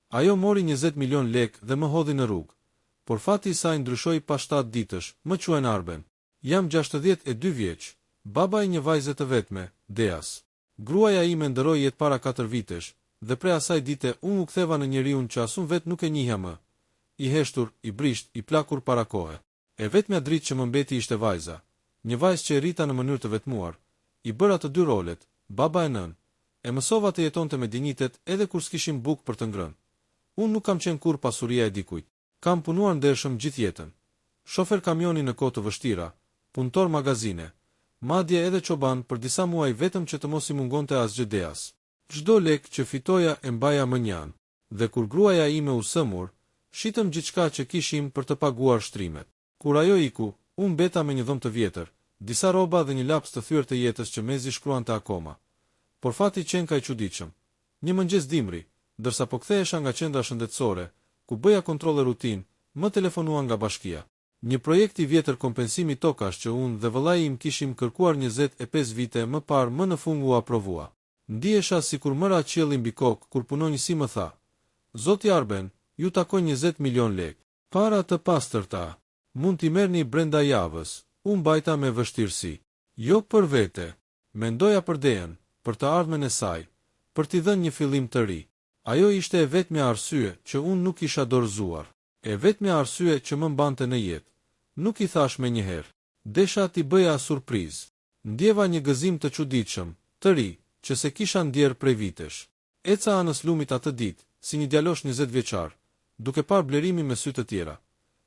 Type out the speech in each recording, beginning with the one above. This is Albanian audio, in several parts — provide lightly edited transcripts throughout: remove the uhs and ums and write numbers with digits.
Ajo mori 20 milion lek dhe më hodhi në rrugë. Por fati i saj ndryshoi pas 7 ditësh, më quajnë Arben. Jam 62 vjeç, baba i një vajze të vetme, Deas. Gruaja ime ndëroi jetë para 4 vitesh, dhe prej asaj dite unë u ktheva në njeriun që asun vet nuk e njihja më. I heshtur, i brisht, i plakur para kohe. E vetmja dritë që më mbeti ishte vajza, një vajzë që e rrita në mënyrë të vetmuar. I bëra të dy rolet, baba e nën. E mësova të jetonte me dinjitet edhe kur s'kishim bukë për të ngrënë. Unë nuk kam qenë kur pasuria e dikujt. Kam punuar ndershëm gjithë jetën. Shofer kamioni në kohë të vështira, punëtor magazine, madje edhe çoban për disa muaj vetëm që të mos i mungonte asgjë Deas. Çdo lek që fitoja e mbaja më njan, dhe kur gruaja ime u sëmur, shitëm gjithçka që kishim për të paguar shtrimet. Kur ajo iku, unë beta me një dhomë të vjetër, disa rroba dhe një laps të thyer të jetës që mezi shkruante akoma. Por fati qenë ka i çuditshëm. Një mëngjes dimri, ndërsa po kthehesha nga qendra shëndetësore, ku bëja kontrolle rutin, më telefonuan nga bashkia. Një projekt i vjetër kompensimi tokash që unë dhe vëllai im kishim kërkuar 25 vite më parë më në fund u aprovua. Ndihesha sikur mëra qielli mbi kokë kur punonjësi më tha: "Zoti Arben, ju takoj 20 milion lek. Para të pastërta. Mund t'i merrni brenda javës." Unë mbajta me vështirësi. Jo për vete. Mendoja për Deën, për të ardhmen e saj, për t'i dhënë një fillim të ri. Ajo ishte e vetmja arsye që unë nuk isha dorëzuar. E vetmja arsye që më mbante në jetë. Nuk i thash me njëherë. Desha t'i bëja surprizë. Ndjeva një gëzim të çuditshëm, të ri, që se kisha ndjerë prej vitesh. Eca anës lumit atë ditë, si një djalosh 20 vjeçar, duke parë blerimi me sy të tjera.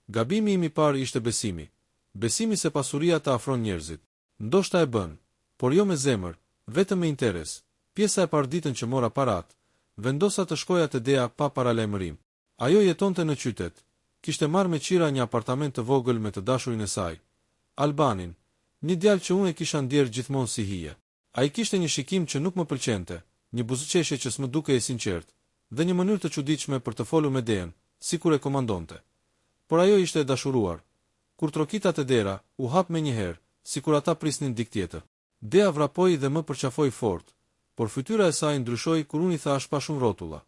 Gabimi im i parë ishte besimi. Besimi se pasuria të afron njerëzit. Ndoshta e bën, por jo me zemër, vetëm me interes. Pjesa e parditën që mora parat, vendosa të shkoja te Dea pa paralajmërim. Ajo jetonte në qytet. Kishte marrë me qira një apartament të vogël me të dashurin e saj, Albanin, një djalë që unë e kisha ndjerë gjithmonë si hije. Ai kishte një shikim që nuk më pëlqente, një buzëqeshje që s'më duke e sinqert, dhe një mënyrë të çuditshme për të folur me Deën, sikur e komandonte. Por ajo ishte e dashuruar. Kur trokita te dera, u hap me njëherë, sikur ata prisnin dik tjetër. Dea vrapoi dhe më përqafoi fort, por fytyra e saj ndryshoi kur unë i thash pa shumë rrotulla: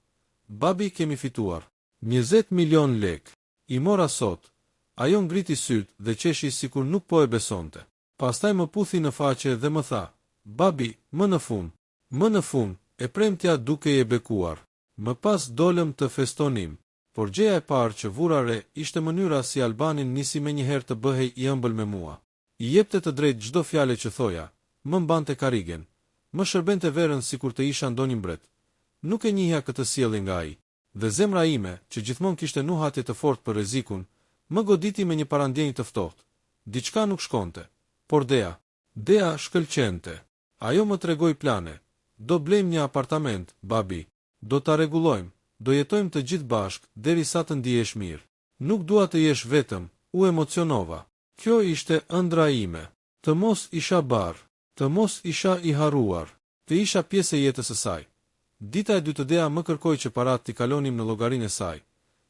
"Babi, kemi fituar 20 milion lek." I mora sot. Ajo ngriti syt dhe qeshi sikur nuk po e besonte. Pastaj më puthi në faqe dhe më tha: "Babi, më në fund, e premtja duke e bekuar. Më pas dolëm të festonim." Por gjëja e parë që vura re ishte mënyra si Albanin nisi me njëherë të bëhej i ëmbël me mua. I jepte të drejt çdo fjale që thoja, më mbante karigen, më shërbente verën sikur të isha ndonjë mbret. Nuk e njihja këtë sjellje nga ai. Dhe zemra ime, që gjithmonë kishte nuhatje të fortë për rrezikun, më goditi me një parandjenjë të ftohtë. Diçka nuk shkonte. Por Dea shkëlqente. Ajo më tregoi plane. "Do blejmë një apartament, babi. Do ta rregullojmë. Do jetojmë të gjithë bashkë derisa të ndihesh mirë. Nuk dua të jesh vetëm." U emocionova. Kjo ishte ëndra ime. Të mos isha barë, të mos isha i harruar, të isha pjesë e jetës së saj. Dita e dytë Dea më kërkoi që parat t'i kalonim në llogarinë e saj,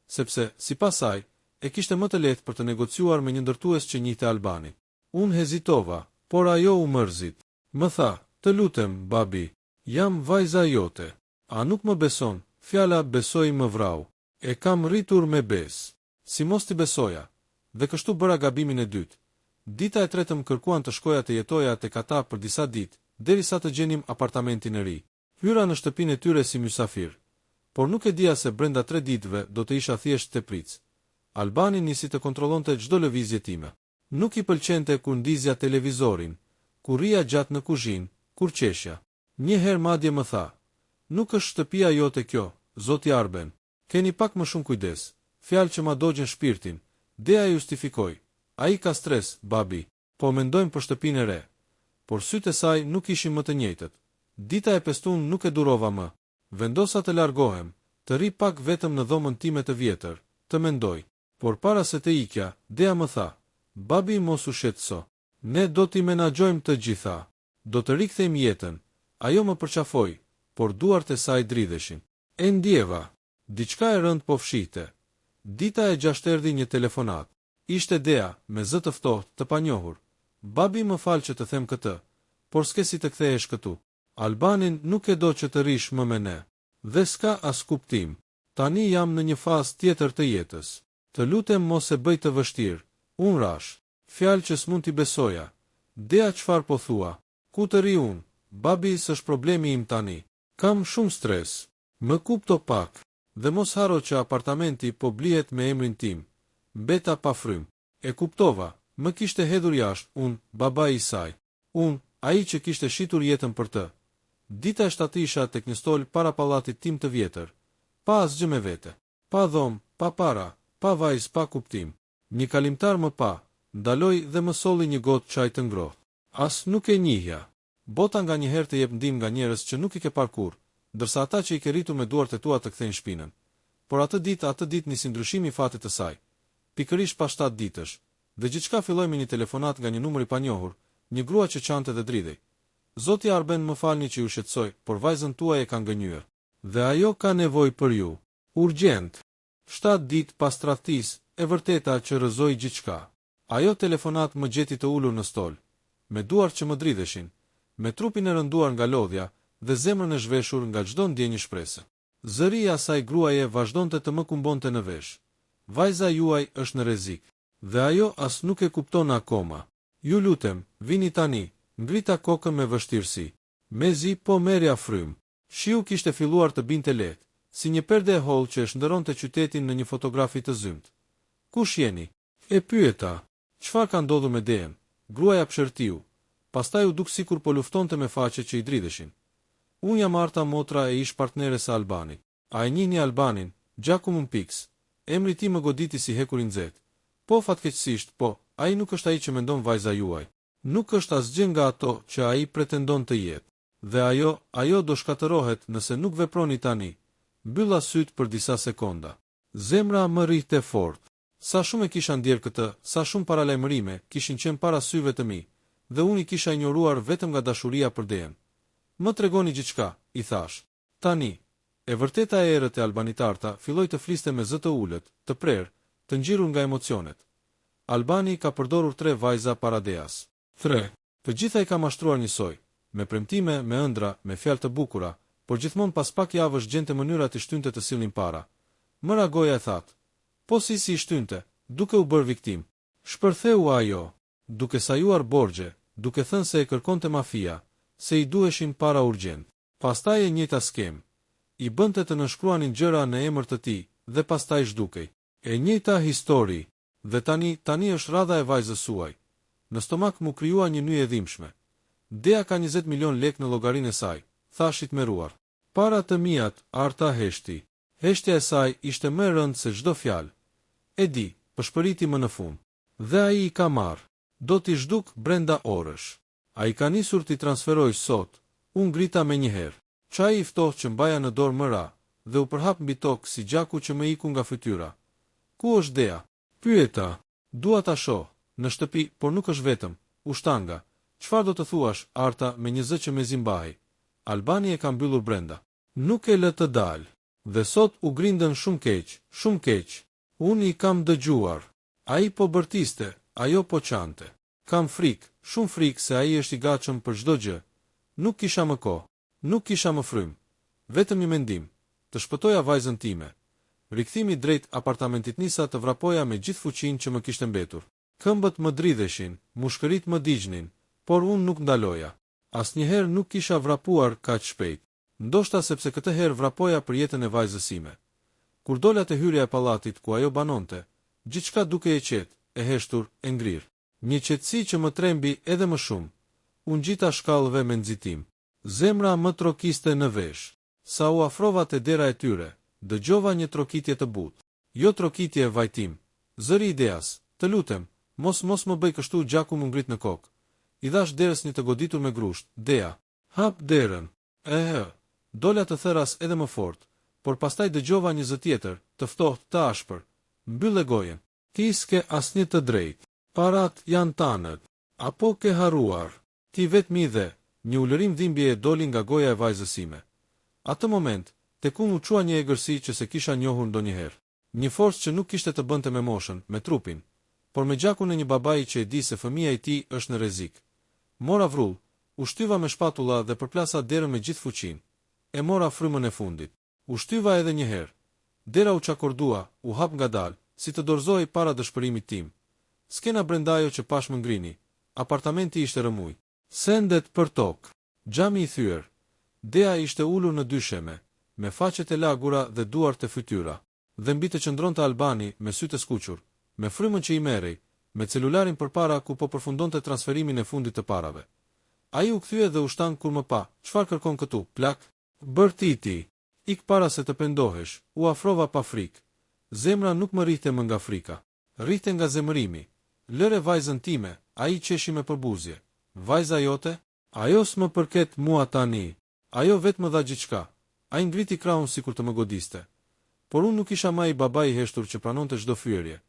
sepse, sipas saj, e kishte më të lehtë për të negociuar me një ndërtues që njihte Albanin. Unë hezitova, por ajo u mërzit. Më tha: "Të lutem, babi, jam vajza jote. A nuk më beson?" Fjala "besoj" më vrau. E kam rritur me besë. Si mos t'i besoja. Dhe kështu bëra gabimin e dytë. Dita e tretë më kërkuan të shkoja të jetoja tek ata për disa ditë, derisa të gjenim apartamentin e ri. Hyra në shtëpinë e tyre si mysafir, por nuk e dija se brenda 3 ditëve do të isha thjesht tepric. Albani nisi të kontrollonte çdo lëvizje time. Nuk i pëlqente kur ndizja televizorin, kur rria gjatë në kuzhinë, kur qeshja. Një herë madje më tha: "Nuk është shtëpia jote kjo, zoti Arben. Keni pak më shumë kujdes." Fjalë që ma dogjen shpirtin. Dea justifikoi: "Ai ka stres, babi. Po mendojmë për shtëpinë e re." Por sytë e saj nuk ishin më të njëjtët. Dita e pestum nuk e durova më. Vendosa të largohem, të ri pak vetëm në dhomën time të vjetër, të mendoj. Por para se të ikja, Dea më tha: "Babi, mos u shqetëso. Ne do t'i menaxhojmë të gjitha. Do të rikthejmë jetën." Ajo më përqafoi, por duart e saj dridheshin. E ndjeva. Diçka e rënd po fshihte. Dita e 6 erdhi një telefonat. Ishte Dea, me zë të ftohtë, të panjohur. "Babi, më fal që të them këtë, por s'ke si të kthehesh këtu. Albanin nuk e do që të rish më me ne. Dhe s'ka as kuptim." Tani jam në një fazë tjetër të jetës. Të lutem mos e bëj të vështirë. Unë rash. Fjalë që s'mund t'i besoja. Dea çfarë po thua? Ku të ri unë? Babi s'është problemi im tani. Kam shumë stres. Më kupto pak. Dhe mos haro që apartamenti po blihet me emrin tim. Mbeta pa frym. E kuptova. Më kishte hedhur jashtë, unë, baba i saj. Unë, ai që kishte shitur jetën për të. Dita e shtatë isha tek një stol para pallatit tim të vjetër. Pa asgjë me vete. Pa dhomë, pa para, pa vajzë, pa kuptim. Një kalimtar më pa, ndaloi dhe më solli një gotë çaj të ngrohtë. As nuk e njihja. Bota nga një herë të jep ndihmë nga njerëz që nuk i ke parë kurrë, ndërsa ata që i ke rritur me duart e tua të kthejnë shpinën. Por atë ditë nisi ndryshimi i fatit të saj. Pikërisht pas 7 ditësh, dhe gjithçka filloi me një telefonat nga një numër i panjohur, një grua që çante dhe dridhej. Zoti Arben, më falni që ju shqetësoj, por vajzën tuaj e ka ngënjur. Dhe ajo ka nevojë për ju. Urgjent. 7 ditë pas tradhtisë, e vërteta që rrëzoi gjithçka. Ajo telefonat më gjeti të ulur në stol, me duart që më dridheshin, me trupin e rënduar nga lodhja dhe zemrën e zhveshur nga çdo ndjenjë shpresë. Zëria e asaj gruaje vazhdonte të më kumbonte në vesh. Vajza juaj është në rrezik, dhe ajo as nuk e kupton akoma. Ju lutem, vini tani. Ngrita kokën me vështirësi. Mezi po merja frym. Shiu kishte filluar të binte lehtë, si një perde e hollë që e shndërronte qytetin në një fotografi të zymt. Kush jeni? E pyeta. Çfarë ka ndodhur me Deën? Gruaja pshërtiu. Pastaj u duk sikur po luftonte me faqe që i dridheshin. Unë jam Arta, motra e ish partneres së Albanit. A e njihni Albanin? Gjakumun Pix. Emri ti më goditi si hekurin nxehtë. Po fatkeqësisht, po, ai nuk është ai që mendon vajza juaj. Nuk është asgjë nga ato që ai pretendon të jetë. Dhe ajo do shkatërohet nëse nuk veproni tani. Mbylla syt për disa sekonda. Zemra më rrihte fort. Sa shumë e kisha ndjer këtë, sa shumë paralajmërime kishin qenë para syve të mi, dhe unë i kisha injoruar vetëm nga dashuria për Deën. Më tregoni gjithçka, i thash. Tani, e vërteta e erët e Albanitarta filloi të fliste me zë të ulët, të prerë, të ngjirur nga emocionet. Albani ka përdorur 3 vajza para Deas. 3. Të gjitha i ka mashtruar njësoj, me premtime, me ëndra, me fjalë të bukura, por gjithmonë pas pak javësh gjente mënyra të shtynte të sillnin para. Më ragoja e thatë. Po si i shtynte, duke u bërë viktim. Shpërtheu ajo, duke sajuar borxhe, duke thënë se e kërkonte mafia, se i duheshin para urgjent. Pastaj e njëjta skem. I bënte të nënshkruanin gjëra në emër të tij dhe pastaj zhdukej. E njëjta histori. Dhe tani është radha e vajzës suaj. Në stomak mu krijua një nyje dhimbshme. Dea ka 20 milion lek në llogarinë e saj, thashit meruar. Para të mijat, Arta heshti. Heshtja e saj ishte më e rëndë se çdo fjalë. E di, pëshpëriti më në fund. Dhe ai i ka marrë. Do t'i zhduk brenda orësh. Ai ka nisur t'i transferoj sot. Unë grita me njëherë. Çaji i ftohtë që mbaja në dorë më ra, dhe u përhap mbi tokë si gjaku që më iku nga fytyra. Ku është Dea? Pyeta. Dua ta shoh. Në shtëpi, por nuk është vetëm. Ushtanga. Çfarë do të thuash, Arta, me një zë që me zimbahej? Albani e ka mbyllur brenda. Nuk e lë të dalë. Dhe sot u grindën shumë keq, shumë keq. Unë i kam dëgjuar. Ai po bërtiste, ajo po çante. Kam frikë, shumë frikë se ai është i gatshëm për çdo gjë. Nuk kisha më kohë, nuk kisha më frym. Vetëm një mendim, të shpëtoja vajzën time. Rikthimi drejt apartamentit nisa të vrapoja me gjithë fuqinë që më kishte mbetur. Këmbët më dridheshin, mushkërit më digjnin, por unë nuk ndaloja. Asnjëherë nuk kisha vrapuar kaq shpejt. Ndoshta sepse këtë herë vrapoja për jetën e vajzës sime. Kur dola te hyrja e pallatit ku ajo banonte, gjithçka duke e qetë, e heshtur, e ngrirë. Një qetësi që më trembi edhe më shumë. Unë gjita shkallëve me nxitim. Zemra më trokiste në vesh. Sa u afrova te dera e tyre, dëgjova një trokitje të butë. Jo trokitje e vajtim. Zëri i Deas, të lutem, mos më bëj kështu, gjaku më ngrit në kokë. I dhash derës një të goditur me grusht. Dea, hap derën. Dola të thëras edhe më fort, por pastaj dëgjova një zë tjetër, të ftohtë, të ashpër. Mbylle gojen. Ti s'ke asnjë të drejtë. Parat janë tanët. Apo ke harruar? Ti vetëm dhe. Një ulërim dhimbje doli nga goja e vajzës sime. Atë moment, tek unë u çua një egërsi që se kisha njohur ndonjëherë. Një forcë që nuk kishte të bënte me moshën, me trupin, por me gjakun e një babai që e di se fëmia i tij është në rrezik. Mora vrull, u shtyva me shpatulla dhe përplasa derën me gjithë fuqinë. E mora frymën e fundit. U shtyva edhe një herë. Dera u çakordua, u hap ngadalë, si të dorëzohej para dëshpërimit tim. Skena brenda ajo që pash më ngrini. Apartamenti ishte rëmuj. Sendet për tokë. Xhami i thyer. Dea ishte ulur në dy sheme, me faqet e lagura dhe duart e fytyra, dhe mbi të qëndronte Albani me sytë e skuqur, me frymën që i merrej, me celularin përpara ku po përfundonte transferimin e fundit të parave. Ai u kthye dhe u shtan kur më pa. Çfarë kërkon këtu? Plak? Bërtiti. Ik para se të pendohesh. U afrova pa frikë. Zemra nuk më rrihte më nga frika. Rrihte nga zemërimi. Lëre vajzën time, ai qeshi me përbuzje. Vajza jote? Ajo s'më përket mua tani. Ajo vetë më dha gjithçka. Ai ngriti krahun sikur të më godiste. Por unë nuk isha më ai baba i heshtur që pranonte çdo fyerje.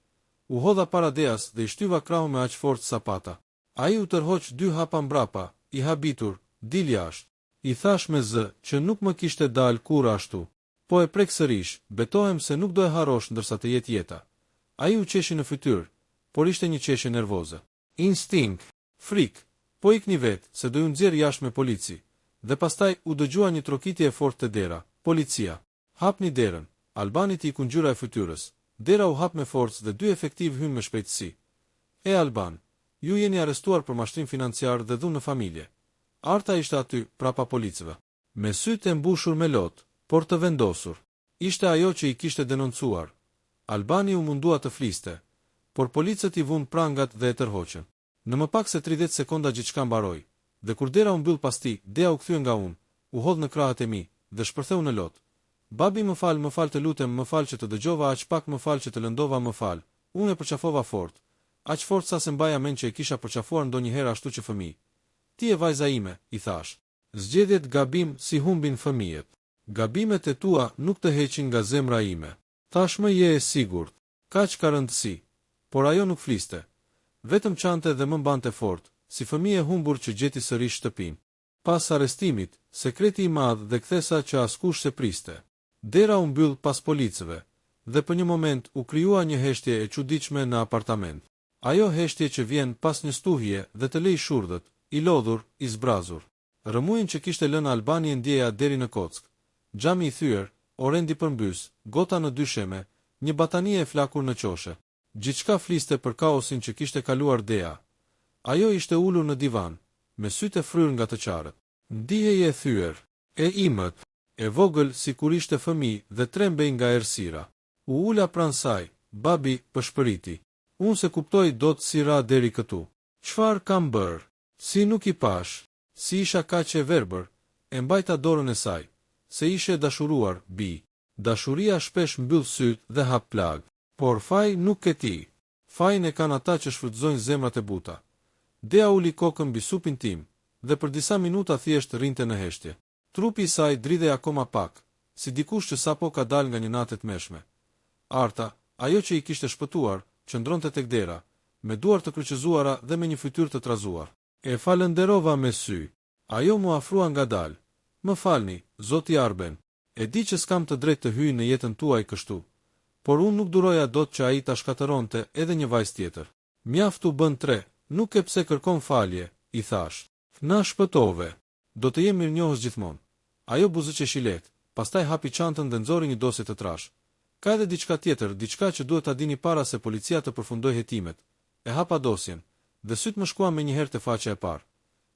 U hodha para Deas dhe i shtyva krahun me aq forcë sa pata. Ai u tërhoq 2 hapa mbrapa, i habitur, dil jashtë. I thash me zë që nuk më kishte dal kur ashtu. Po e prek sërish, betohem se nuk do e harrosh ndërsa të jetë jeta. Ai u qeshi në fytyrë, por ishte një qeshje nervoze. Instinkt, frikë, po ikni vetë se do ju nxjerr jashtë me polici. Dhe pastaj u dëgjua një trokitje e fortë te dera. Policia. Hapni derën. Albani i kungjyra e fytyrës. Dera u hap me forcë dhe 2 efektiv hyn me shpejtësi. E Alban, ju jeni arrestuar për mashtrim financiar dhe dhunë në familje. Arta ishte aty, prapa policëve. Me sytë e mbushur me lotë, por të vendosur. Ishte ajo që i kishte denoncuar. Albani u mundua të fliste, por policët i vunë prangat dhe e tërhoqën. Në më pak se 30 sekonda gjithçka mbaroi, dhe kur dera u mbyll pas tij, Dea u kthye nga unë, u hodh në krahët e mi, dhe shpërtheu në lotë. Babi më fal të lutem, më fal që të dëgjova aq pak, më fal që të lëndova, më fal. Unë e përqafova fort. Aq fort sa se mbaja mend që e kisha përqafuar ndonjëherë ashtu që fëmijë. Ti e vajza ime, i thash. Zgjedhjet gabim si humbin fëmijët. Gabimet e tua nuk të heqin nga zemra ime. Tashmë je e sigurt. Kaq ka rëndësi. Por ajo nuk fliste. Vetëm çante dhe më mbante fort, si fëmijë e humbur që gjeti sërish shtëpinë. Pas arrestimit, sekreti i madh dhe kthesa që askush se priste. Dera u mbyll pas policëve, dhe për një moment u krijua një heshtje e çuditshme në apartament. Ajo heshtje që vjen pas një stuhje dhe të lej shurdhët, i lodhur, i zbrazur. Rëmujin që kishte lënë Albani e ndjeja deri në kock. Xhami i thyer, orendi përmbys, gota në 2 sheme, një batanie e flakur në qoshe. Gjithçka fliste për kaosin që kishte kaluar Dea. Ajo ishte ulur në divan, me sytë e fryrë nga të qarët. Ndihej e thyer, e imët, e vogël si kur ishte fëmijë dhe trembej nga errësira. U ula pranë saj, babi pëshpëriti. Unë se kuptoj dot si ra deri këtu. Çfarë kam bërë? Si nuk i pash? Si isha kaq e verbër? E mbajta dorën e saj. Se ishe dashuruar, bi. Dashuria shpesh mbyll syt dhe hap plag. Por faj nuk e ti. Fajin e kanë ata që shfrytëzojnë zemrat e buta. Dea uli kokën mbi supin tim, dhe për disa minuta thjesht rrinte në heshtje. Trupi i saj dridhej akoma pak, si dikush që sapo ka dalë nga një natë të meshme. Arta, ajo që i kishte shpëtuar, qëndronte tek dera, me duar të kryqëzuara dhe me një fytyrë të trazuar. E falenderova me sy. Ajo mu afrua ngadalë. Më falni, zoti Arben. E di që s'kam të drejtë të hyj në jetën tuaj kështu. Por unë nuk duroja dot që ai ta shkatëronte edhe një vajzë tjetër. Mjaft u bën 3, nuk e pse kërkon falje, i thash. Na shpëtove. Do të jem mirënjohës gjithmonë. Ajo buzëqeshi lehtë, pastaj hapi çantën dhe nxori një dosje të trash. Ka edhe diçka tjetër, diçka që duhet ta dini para se policia të përfundojë hetimet. E hapa dosjen, dhe syt më shkuan menjëherë te faqja e parë.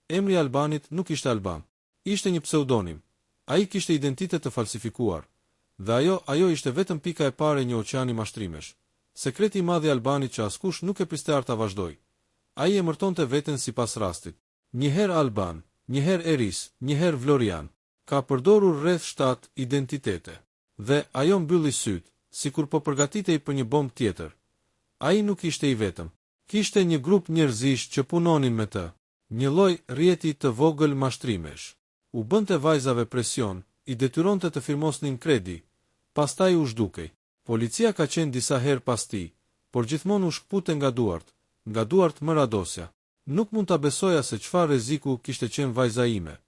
Emri i Albanit nuk ishte Alban, ishte një pseudonim. Ai kishte identitet të falsifikuar, dhe ajo ishte vetëm pika e parë e një oqeani mashtrimesh. Sekreti i madh i Albanit që askush nuk e priste ta vazhdoi. Ai emërtonte veten sipas rastit. Një herë Alban, një herë Eris, një herë Vlorian. Ka përdorur rreth 7 identitete. Dhe ajo mbylli syt, sikur po përgatitej për një bombë tjetër. Ai nuk ishte i vetëm. Kishte një grup njerëzish që punonin me të. Një lloj rrjeti të vogël mashtrimesh. U bënte vajzave presion, i detyronte të firmosnin kredi. Pastaj u zhdukej. Policia ka qenë disa herë pas tij, por gjithmonë u shkpute nga duart më radosja. Nuk mund ta besoja se çfarë rreziku kishte qenë vajza ime.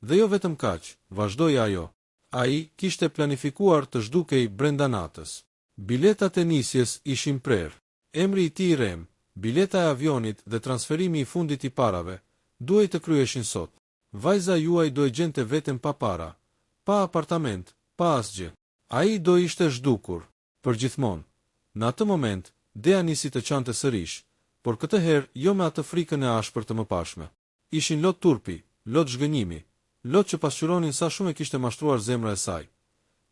Dhe jo vetëm kaq, vazhdoi ajo. Ai kishte planifikuar të zhdukej brenda natës. Biletat e nisjes ishin prerë. Emri i tij Rem, bileta e avionit dhe transferimi i fundit i parave duhej të kryeshin sot. Vajza juaj do e gjente veten pa para, pa apartament, pa asgjë. Ai do ishte zhdukur, përgjithmonë. Në atë moment, Dea nisi të qante sërish, por këtë herë jo me atë frikën e ashpër të mëpashme. Ishin lot turpi, lot zhgënjimi, lot që pasqyronin sa shumë e kishte mashtruar zemra e saj.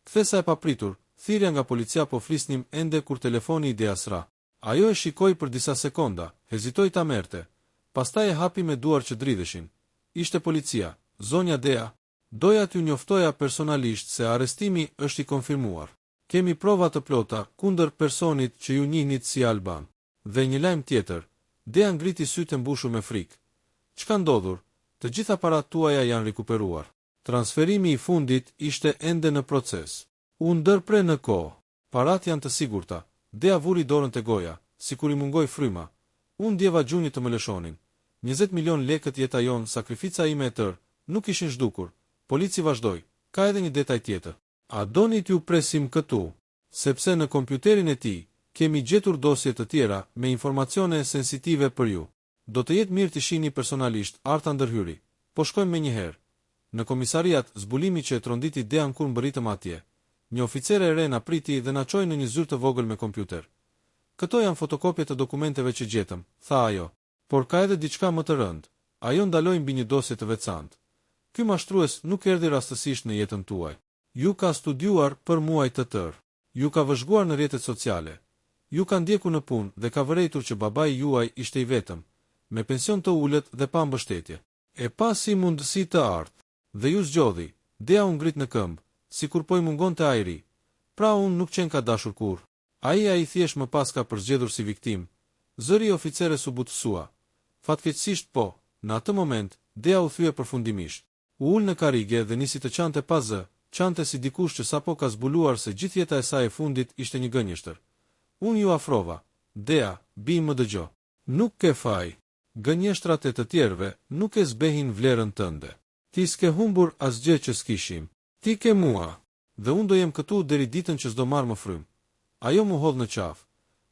Kthesa e papritur, thirrja nga policia po flisnim ende kur telefoni i Deas ra. Ajo e shikoi për disa sekonda, hezitoi ta merrte, pastaj e hapi me duar që dridheshin. Ishte policia, zonja Dea. Doja t'ju njoftoja personalisht se arrestimi është i konfirmuar. Kemi prova të plota kundër personit që ju njihnit si Alban. Dhe një lajm tjetër, Dea ngriti sytë mbushur me frikë. Çka ndodhur? Të gjitha parat tuaja janë rikuperuar. Transferimi i fundit ishte ende në proces. U ndërpre në kohë. Parat janë të sigurta. Dea vuri dorën te goja, sikur i mungoi fryma. Unë ndjeva gjunjë të më lëshonin. 20 milion lekët jeta jon, sakrifica ime e tërë, nuk ishin zhdukur. Polici vazhdoi. Ka edhe një detaj tjetër. A doni t'ju presim këtu? Sepse në kompjuterin e tij kemi gjetur dosje të tjera me informacione sensitive për ju. Do të jetë mirë t'i shihni personalisht Arta ndërhyri. Po shkojmë menjëherë. Në komisariat, zbulimi që e tronditi Dean kur mbërritëm atje. Një oficere e re na priti dhe na çoi në një zyrë të vogël me kompjuter. Këto janë fotokopje të dokumenteve që gjetëm, tha ajo. Por ka edhe diçka më të rëndë. Ajo ndaloi mbi një dosje të veçantë. Ky mashtrues nuk erdhi rastësisht në jetën tuaj. Ju ka studiuar për muaj të tërë. Ju ka vëzhguar në rrjetet sociale. Ju ka ndjekur në punë dhe ka vërejtur që babai juaj ishte i vetëm, me pension të ulët dhe pa mbështetje. E pa si mundësi të artë. Dhe ju zgjodhi. Dea u ngrit në këmbë, sikur po i mungonte ajri. Pra unë nuk qenë ka dashur kur. Ai thjesht më pas ka përzgjedhur si viktim. Zëri i oficeres u butësua. Fatkeqësisht po, në atë moment, Dea u thye përfundimisht. U ul në karrige dhe nisi të qante pa zë, qante si dikush që sapo ka zbuluar se gjithë jeta e saj e fundit ishte një gënjeshtër. Unë ju afrova. Dea, bi më dëgjo. Nuk ke faj. Gënjeshtrat e të tjerëve nuk e zbehin vlerën tënde. Ti s'ke humbur asgjë që s'kishim. Ti ke mua. Dhe unë do jem këtu deri ditën që s'do marr më frym. Ajo mu hodh në qafë.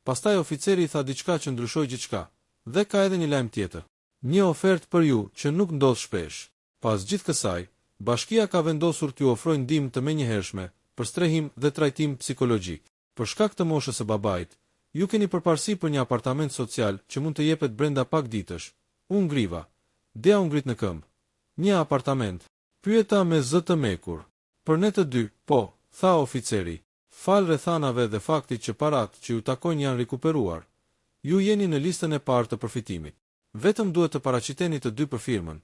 Pastaj oficeri i tha diçka që ndryshoi gjithçka. Dhe ka edhe një lajm tjetër. Një ofertë për ju që nuk ndodh shpesh. Pas gjithë kësaj, bashkia ka vendosur t'ju ofrojë ndihmë të menjëhershme për strehim dhe trajtim psikologjik. Për shkak të moshës së babait, ju keni përparësi për një apartament social që mund të jepet brenda pak ditësh. Unë ngriva. Dea u ngrit në këmbë. Një apartament. Pyeta me zë të mekur. Për ne të dy, po, tha oficeri. Fal rrethanave dhe faktit që parat që ju takojnë janë rikuperuar. Ju jeni në listën e parë të përfitimit. Vetëm duhet të paraqiteni të dy për firmën.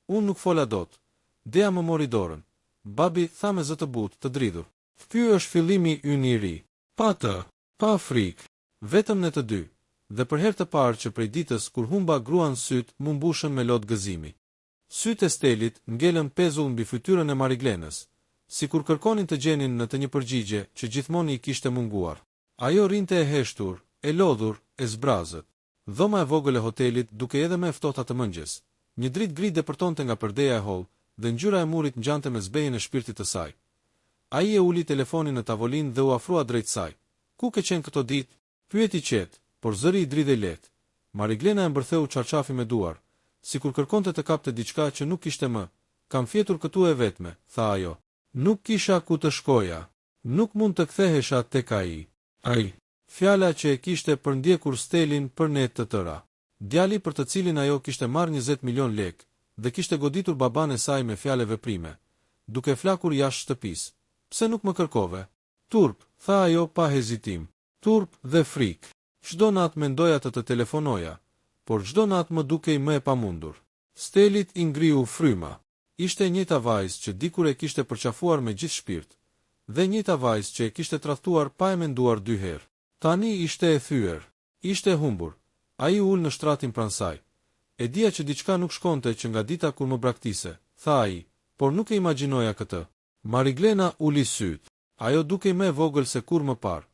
Unë nuk fola dot. Dea më mori dorën. Babi tha me zë të butë, të dridhur. Ky është fillimi ynë i ri. Pa të, pa frikë. Vetëm ne të dy. Dhe për herë të parë që prej ditës kur humba gruan syt, mu mbushën me lot gëzimi. Sytë e Stelit ngelën pezull mbi fytyrën e Mariglenës, sikur kërkonin të gjenin në të një përgjigje që gjithmonë i kishte munguar. Ajo rinte e heshtur, e lodhur, e zbrazët. Dhoma e vogël e hotelit duke edhe më e ftohta të mëngjes. Një dritë gri depërtonte nga përdeja e holl dhe ngjyra e murit ngjante me zbejën e shpirtit të saj. Ai e uli telefonin në tavolinë dhe u afrua drejt saj. Ku ke qenë këto ditë? Pyeti qetë, por zëri i dridhej lehtë. Mariglena e mbërtheu çarçafi me duar, sikur kërkonte të kapte diçka që nuk kishte më. Kam fjetur këtu e vetme, tha ajo. Nuk kisha ku të shkoja. Nuk mund të kthehesha tek ai. Ai. Fjala që e kishte përndjekur Stelin për ne të tëra. Djali për të cilin ajo kishte marrë 20 milion lekë dhe kishte goditur baban e saj me fjale veprime, duke flakur jashtë shtëpisë. Pse nuk më kërkove? Turp, tha ajo pa hezitim. Turp dhe frikë. Çdo natë mendoja të telefonoja, por çdo natë më dukej më e pamundur. Stelit i ngriu fryma. Ishte e njëjta vajzë që dikur e kishte përqafuar me gjithë shpirt, dhe njëjta vajzë që e kishte tradhtuar pa e menduar 2 herë. Tani ishte e thyer, ishte e humbur. Ai ul në shtratin pranë saj. E dija që diçka nuk shkonte që nga dita kur më braktise, tha ai, por nuk e imagjinoja këtë. Mariglena uli syt. Ajo dukej më e vogël se kur më parë.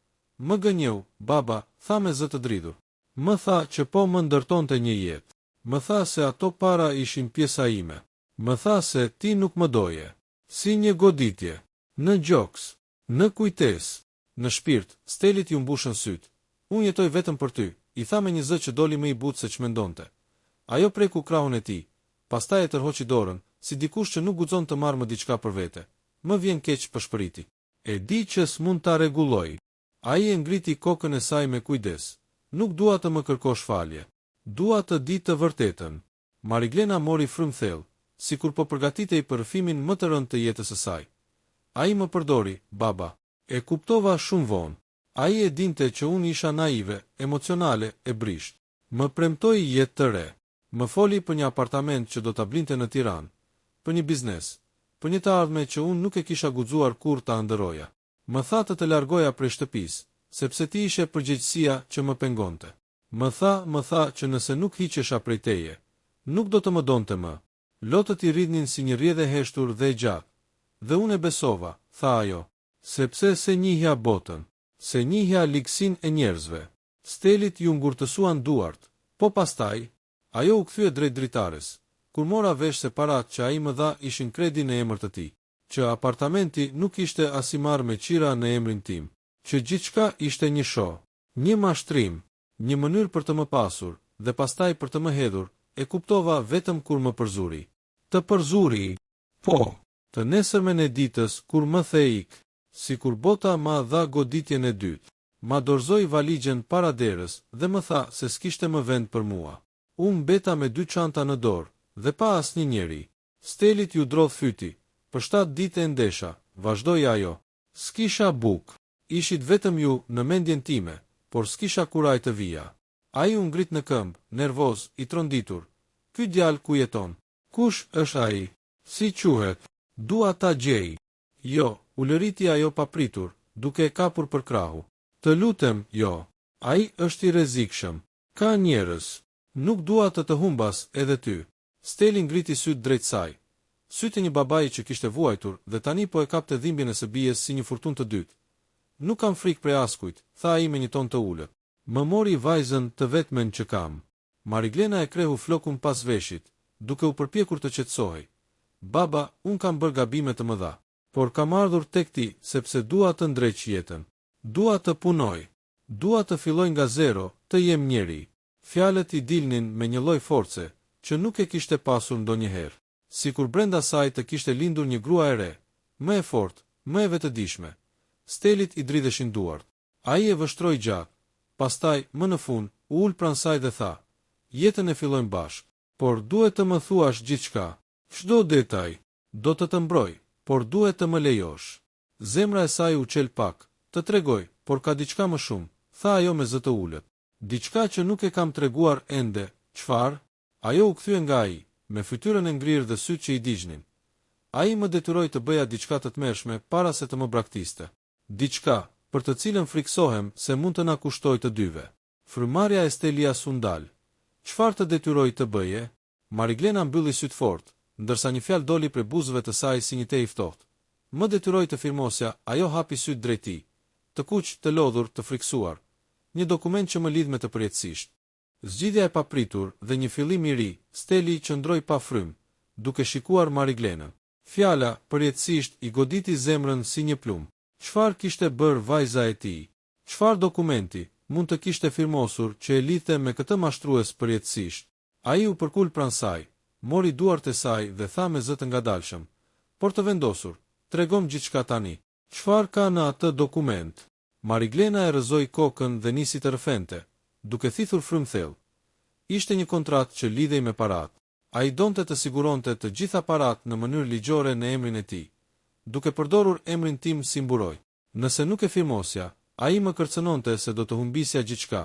Më gënjeu, baba, tha me zë të dridhur. Më tha që po më ndërtonte një jetë. Më tha se ato para ishin pjesa ime. Më tha se ti nuk më doje. Si një goditje. Në gjoks. Në kujtes. Në shpirt, Stelit ju mbushën syt. Unë jetoj vetëm për ty, i tha me një zë që doli më i butë se ç'mendonte. Ajo preku krahun e tij. Pastaj e tërhoqi dorën, si dikush që nuk guxon të marrë më diçka për vete. Më vjen keq pëshpëriti. E di që s'mund ta rregulloj. Ai e ngriti kokën e saj me kujdes. Nuk dua të më kërkosh falje. Dua të di të vërtetën. Mariglena mori frymthell, sikur po përgatitej për rrëfimin më të rënd të jetës së saj. Ai më përdori, baba. E kuptova shumë vonë. Ai e dinte që unë isha naive, emocionale, e brisht. Më premtoi jetë të re. Më foli për një apartament që do ta blinte në Tiranë, për një biznes, për një të ardhme që unë nuk e kisha guxuar kur ta ndëroja. Më tha të largoja prej shtëpisë, sepse ti ishe përgjegjësia që më pengonte. Më tha që nëse nuk hiqesha prej teje, nuk do të më donte më. Lotët I rridnin si një rrjedhë heshtur dhe e gjatë. Dhe unë e besova, tha ajo, sepse se njihja botën, se njihja ligësinë e njerëzve. Stelit ju ngurtësuan duart, po pastaj, ajo u kthye drejt dritares, kur mora vesh se parat që ai më dha ishin kredi në emër të tij, që apartamenti nuk ishte as I marrë me qira në emrin tim, që gjithçka ishte një shoh, një mashtrim, një mënyrë për të më pasur, dhe pastaj për të më hedhur, e kuptova vetëm kur më përzuri. Të përzuri, po, të nesërmen e ditës kur më the ik, sikur bota ma dha goditjen e dytë. Ma dorëzoi valigjen para derës dhe më tha se s'kishte më vend për mua. Unë mbeta me 2 çanta në dorë dhe pa asnjë njeri. Stelit ju drodh fyti. Për 7 ditë e ndesha, vazhdoi ajo. S'kisha buk. Ishit vetëm ju në mendjen time, por s'kisha kuraj të vija. Ai u ngrit në këmbë, nervoz, I tronditur. Ky djalë ku jeton? Kush është ai? Si quhet? Dua ta gjej. Jo, u lëriti ajo papritur, duke e kapur për krahu. Të lutem, jo. Ai është I rrezikshëm. Ka njerëz. Nuk dua të humbas edhe ty. Steli ngriti syt drejt saj. Sytë e një babai që kishte vuajtur dhe tani po e kapte dhimbjen e së bijes si një furtunë të dytë. Nuk kam frikë prej askujt, tha ai me një ton të ulët. Më mori vajzën të vetmen që kam. Mariglena e krehu flokun pas veshit, duke u përpjekur të qetësohej. Baba, un kam bërë gabime të mëdha, por kam ardhur tek ti sepse dua të ndreq jetën. Dua të punoj. Dua të filloj nga zero, të jem njeri. Fjalët I dilnin me një lloj force që nuk e kishte pasur ndonjëherë. Sikur brenda saj të kishte lindur një grua e re, më e fortë, më e vetëdijshme. Stelit I dridheshin duart. Ai e vështroi gjatë. Pastaj, më në fund, u ul pranë saj dhe tha: "Jetën e fillojmë bashkë, por duhet të më thuash gjithçka. Çdo detaj. Do të mbroj, por duhet të më lejosh." Zemra e saj u qel pak. Të tregoj, por ka diçka më shumë, tha ajo me zë të ulët. Diçka që nuk e kam treguar ende. Çfarë? Ajo u kthye nga ai, me fytyrën e ngrirë dhe sytë që I digjnin. Ai më detyroi të bëja diçka të tmerrshme para se të më braktiste. Diçka për të cilën friksohem se mund të na kushtoj të dyve. Frymarrja e Stelias u ndal. Çfarë të detyroi të bëje? Mariglena mbylli syt fort, ndërsa një fjalë doli prej buzëve të saj si një te I ftohtë. Më detyroi të firmosja, ajo hapi syt drejt tij. Të kuq, të lodhur, të friksuar. Një dokument që më lidh me të përjetësisht. Zgjidhja e papritur dhe një fillim I ri, Steli qëndroi pa frym, duke shikuar Mariglenën. Fjala, përjetësisht, I goditi zemrën si një plumb. Çfarë kishte bërë vajza e tij? Çfarë dokumenti mund të kishte firmosur që e lidhte me këtë mashtrues përjetësisht? Ai u përkul pranë saj, mori duart e saj dhe tha me zë të ngadalshëm: "Por të vendosur, tregom gjithçka tani. Çfarë ka në atë dokument?" Mariglena e rrëzoi kokën dhe nisi të rrëfente, duke thithur frymthell. Ishte një kontratë që lidhej me paratë. Ai donte të siguronte të gjitha paratë në mënyrë ligjore në emrin e tij, duke përdorur emrin tim si mburoj. Nëse nuk e firmosja, ai më kërcënonte se do të humbisja gjithçka,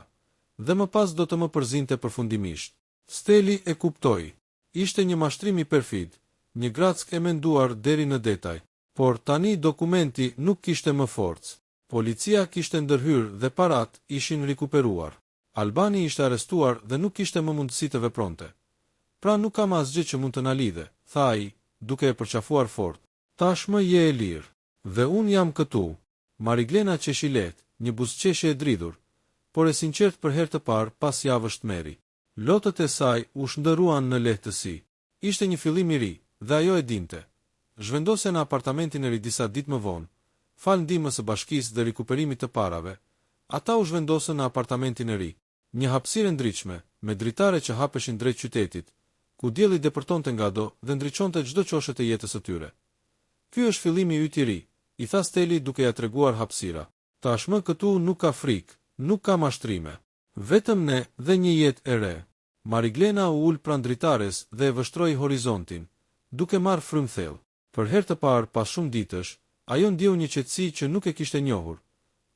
dhe më pas do të më përzinte përfundimisht. Steli e kuptoi. Ishte një mashtrim I perfid, një grack e menduar deri në detaj. Por tani dokumenti nuk kishte më forcë. Policia kishte ndërhyrë dhe parat ishin rikuperuar. Albani ishte arrestuar dhe nuk kishte më mundësi të vepronte. Pra nuk kam asgjë që mund të na lidhe, tha ai, duke e përqafuar fort. Tashmë je e lirë, dhe unë jam këtu. Mariglena qeshi lehtë, një buzëqeshje e dridhur, por e sinqert për herë të parë pas javësh tmerri. Lotët e saj u shndëruan në lehtësi. Ishte një fillim I ri, dhe ajo e dinte. Zhvendose në apartamentin e ri disa ditë më vonë, fal ndihmës së bashkisë dhe rikuperimit të parave, ata u zhvendosën në apartamentin e ri, një hapësirë ndritshme, me dritare që hapeshin drejt qytetit, ku dielli depërtonte ngado dhe ndriçonte çdo qoshe të jetës së tyre. Ky është fillimi yt I ri, i tha Steli duke ja treguar hapësira. Tashmë këtu nuk ka frikë, nuk ka mashtrime. Vetëm ne dhe një jetë e re. Mariglena u ul pranë dritares dhe e vështroi horizontin, duke marrë frymë thellë. Për herë të parë pas shumë ditësh, ajo ndjeu një qetësi që nuk e kishte njohur.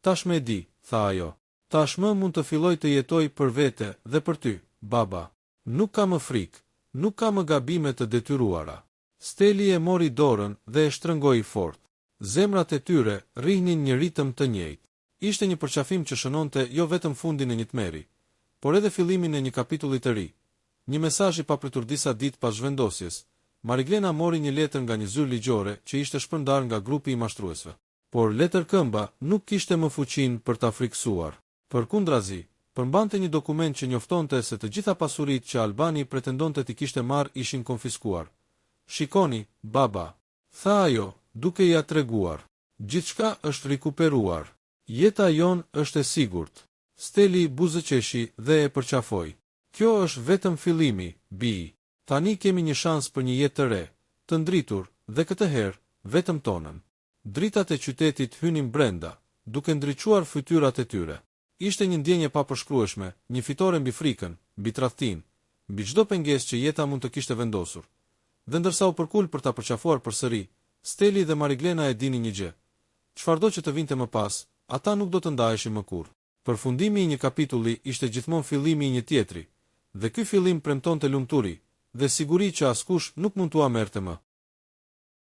Tashmë e di, tha ajo. Tashmë mund të filloj të jetoj për vete dhe për ty, baba. Nuk ka më frikë, nuk ka më gabime të detyruara. Steli e mori dorën dhe e shtrëngoi fort. Zemrat e tyre rrihnin një ritëm të njëjtë. Ishte një përqafim që shënonte jo vetëm fundin e një tmeri, por edhe fillimin e një kapitulli të ri. Një mesazh i papritur disa ditë pas zhvendosjes. Mariglena mori një letër nga një zyrë ligjore që ishte shpërndar nga grupi i mashtruesve. Por letër këmba nuk kishte më fuqinë për ta frikësuar. Përkundrazi, përmbante një dokument që njoftonte se të gjitha pasuritë që Albani pretendonte t'i kishte marrë ishin konfiskuar. Shikoni, baba, tha ajo, duke ia treguar. Gjithçka është rikuperuar. Jeta jon është e sigurt. Steli buzëqeshi dhe e përqafoi. Kjo është vetëm fillimi, bi. Tani kemi një shans për një jetë të re, të ndritur, dhe këtë herë, vetëm tonën. Dritat e qytetit hynin brenda, duke ndriçuar fytyrat e tyre. Ishte një ndjenje papërshkrueshme, një fitore mbi frikën, mbi tradhtin, mbi çdo pengesë që jeta mund të kishte vendosur. Dhe ndërsa u përkul për ta përqafuar përsëri, Steli dhe Mariglena e dinin një gjë. Çfarëdo që të vinte më pas, ata nuk do të ndaheshin më kurrë. Përfundimi i një kapitulli ishte gjithmonë fillimi i një tjetri, dhe ky fillim premtonte lumturi dhe siguri që askush nuk mund t'ua merrte më.